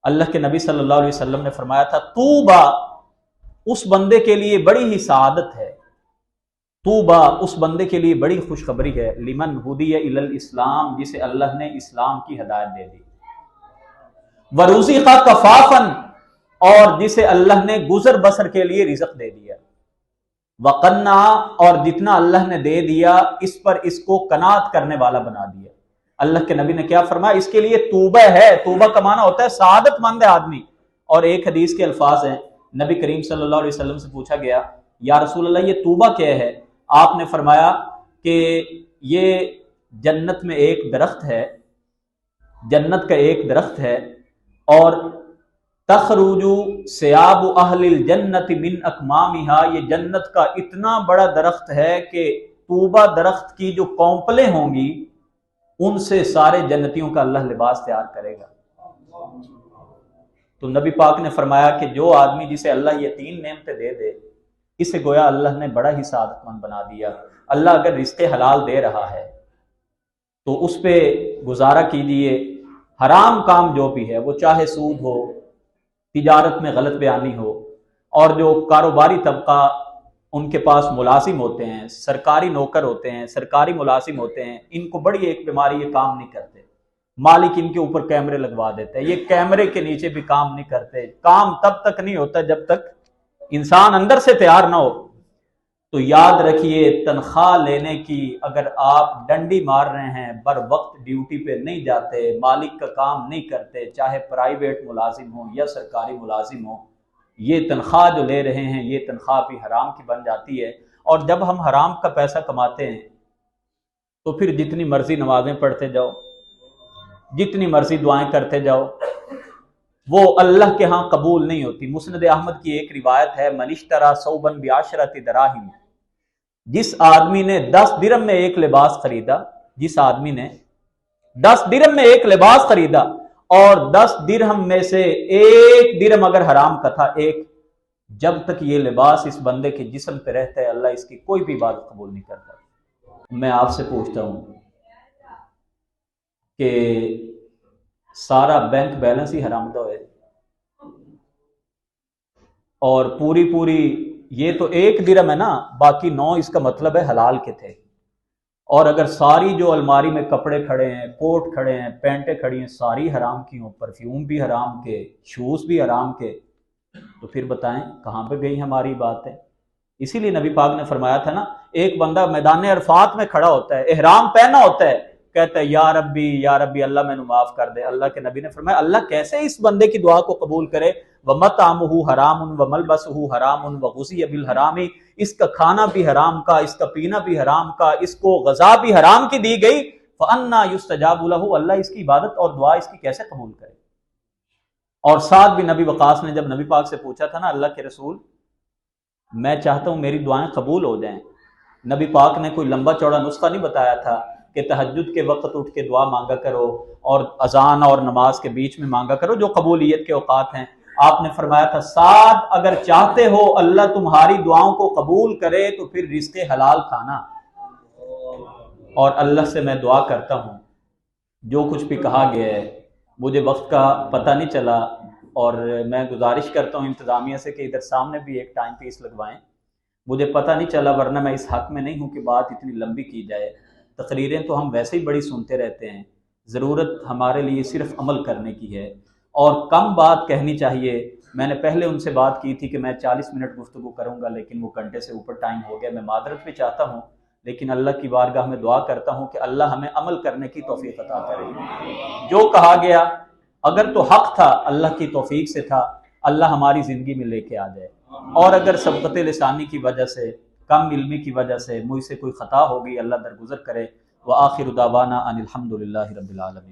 اللہ کے نبی صلی اللہ علیہ وسلم نے فرمایا تھا طوبا اس بندے کے لیے بڑی ہی سعادت ہے، طوبا اس بندے کے لیے بڑی خوشخبری ہے، لمن ہدی الی الاسلام جسے اللہ نے اسلام کی ہدایت دے دی، ورزق کفافا اور جسے اللہ نے گزر بسر کے لیے رزق دے دیا، وقنع اور جتنا اللہ نے دے دیا اس پر اس کو قناعت کرنے والا بنا دیا۔ اللہ کے نبی نے کیا فرمایا؟ اس کے لیے توبہ ہے، توبہ کا معنی ہوتا ہے سعادت مند ہے آدمی۔ اور ایک حدیث کے الفاظ ہیں، نبی کریم صلی اللہ علیہ وسلم سے پوچھا گیا یا رسول اللہ یہ توبہ کیا ہے؟ آپ نے فرمایا کہ یہ جنت میں ایک درخت ہے، جنت کا ایک درخت ہے، اور تخرج ثیاب اہل الجنت من اکمامها، یہ جنت کا اتنا بڑا درخت ہے کہ توبہ درخت کی جو کونپلیں ہوں گی ان سے سارے جنتیوں کا اللہ لباس تیار کرے گا۔ تو نبی پاک نے فرمایا کہ جو آدمی جسے اللہ یہ تین نعمتیں دے دے اسے گویا اللہ نے بڑا ہی سعادت مند بنا دیا۔ اللہ اگر رزق حلال دے رہا ہے تو اس پہ گزارا کیجیے، حرام کام جو بھی ہے وہ چاہے سود ہو، تجارت میں غلط بیانی ہو، اور جو کاروباری طبقہ ان کے پاس ملازم ہوتے ہیں، سرکاری نوکر ہوتے ہیں، سرکاری ملازم ہوتے ہیں، ان کو بڑی ایک بیماری، یہ کام نہیں کرتے، مالک ان کے اوپر کیمرے لگوا دیتے ہیں، یہ کیمرے کے نیچے بھی کام نہیں کرتے۔ کام تب تک نہیں ہوتا جب تک انسان اندر سے تیار نہ ہو۔ تو یاد رکھیے تنخواہ لینے کی اگر آپ ڈنڈی مار رہے ہیں، بر وقت ڈیوٹی پہ نہیں جاتے، مالک کا کام نہیں کرتے، چاہے پرائیویٹ ملازم ہوں یا سرکاری ملازم ہوں، یہ تنخواہ جو لے رہے ہیں یہ تنخواہ بھی حرام کی بن جاتی ہے۔ اور جب ہم حرام کا پیسہ کماتے ہیں تو پھر جتنی مرضی نمازیں پڑھتے جاؤ، جتنی مرضی دعائیں کرتے جاؤ، وہ اللہ کے ہاں قبول نہیں ہوتی۔ مسند احمد کی ایک روایت ہے، من اشتری ثوبا بعشرۃ دراہم، جس آدمی نے 10 درہم میں ایک لباس خریدا، جس آدمی نے 10 درہم میں ایک لباس خریدا اور 10 درہم میں سے ایک درہم اگر حرام کا تھا، ایک، جب تک یہ لباس اس بندے کے جسم پہ رہتا ہے اللہ اس کی کوئی بھی عبادت قبول نہیں کرتا۔ میں آپ سے پوچھتا ہوں کہ سارا بینک بیلنس ہی حرام کا ہے، اور پوری یہ تو ایک درہم ہے نا، باقی 9 اس کا مطلب ہے حلال کے تھے، اور اگر ساری جو الماری میں کپڑے کھڑے ہیں، کوٹ کھڑے ہیں، پینٹیں کھڑی ہیں، ساری حرام کی ہوں، پرفیوم بھی حرام کے، شوز بھی حرام کے، تو پھر بتائیں کہاں پہ گئی ہماری باتیں؟ اسی لیے نبی پاک نے فرمایا تھا نا، ایک بندہ میدان عرفات میں کھڑا ہوتا ہے، احرام پہنا ہوتا ہے، کہتا ہے یا ربی اللہ میں نے معاف کر دے۔ اللہ کے نبی نے فرمایا اللہ کیسے اس بندے کی دعا کو قبول کرے؟ وَمَطْعَمُهُ حَرَامٌ وَمَلْبَسُهُ حَرَامٌ وَغُذِيَ بِالْحَرَامِ، اس کا کھانا بھی حرام کا، اس کا پینا بھی حرام کا، اس کو غذا بھی حرام کی دی گئی، فَأَنَّا يُسْتَجَابُ لَهُ، اللہ اس کی عبادت اور دعا اس کی کیسے قبول کرے؟ اور سعد بن نبی وقاص نے جب نبی پاک سے پوچھا تھا نا، اللہ کے رسول میں چاہتا ہوں میری دعائیں قبول ہو جائیں، نبی پاک نے کوئی لمبا چوڑا نسخہ نہیں بتایا تھا کہ تہجد کے وقت اٹھ کے دعا مانگا کرو اور اذان اور نماز کے بیچ میں مانگا کرو جو قبولیت کے اوقات ہیں۔ آپ نے فرمایا تھا سعد اگر چاہتے ہو اللہ تمہاری دعاؤں کو قبول کرے تو پھر رزق حلال کھانا، اور اللہ سے میں دعا کرتا ہوں جو کچھ بھی کہا گیا ہے مجھے وقت کا پتہ نہیں چلا، اور میں گزارش کرتا ہوں انتظامیہ سے کہ ادھر سامنے بھی ایک ٹائم پیس لگوائیں، مجھے پتہ نہیں چلا ورنہ میں اس حق میں نہیں ہوں کہ بات اتنی لمبی کی جائے۔ تقریریں تو ہم ویسے ہی بڑی سنتے رہتے ہیں، ضرورت ہمارے لیے صرف عمل کرنے کی ہے، اور کم بات کہنی چاہیے۔ میں نے پہلے ان سے بات کی تھی کہ میں 40 منٹ گفتگو کروں گا، لیکن وہ گھنٹے سے اوپر ٹائم ہو گیا، میں معذرت بھی چاہتا ہوں، لیکن اللہ کی بارگاہ میں دعا کرتا ہوں کہ اللہ ہمیں عمل کرنے کی توفیق عطا کرے۔ جو کہا گیا اگر تو حق تھا اللہ کی توفیق سے تھا، اللہ ہماری زندگی میں لے کے آ جائے، اور اگر سبقت لسانی کی وجہ سے، کم علمی کی وجہ سے مجھ سے کوئی خطا ہوگی اللہ درگزر کرے۔ وآخر دعوانا ان الحمد للہ رب العالمین۔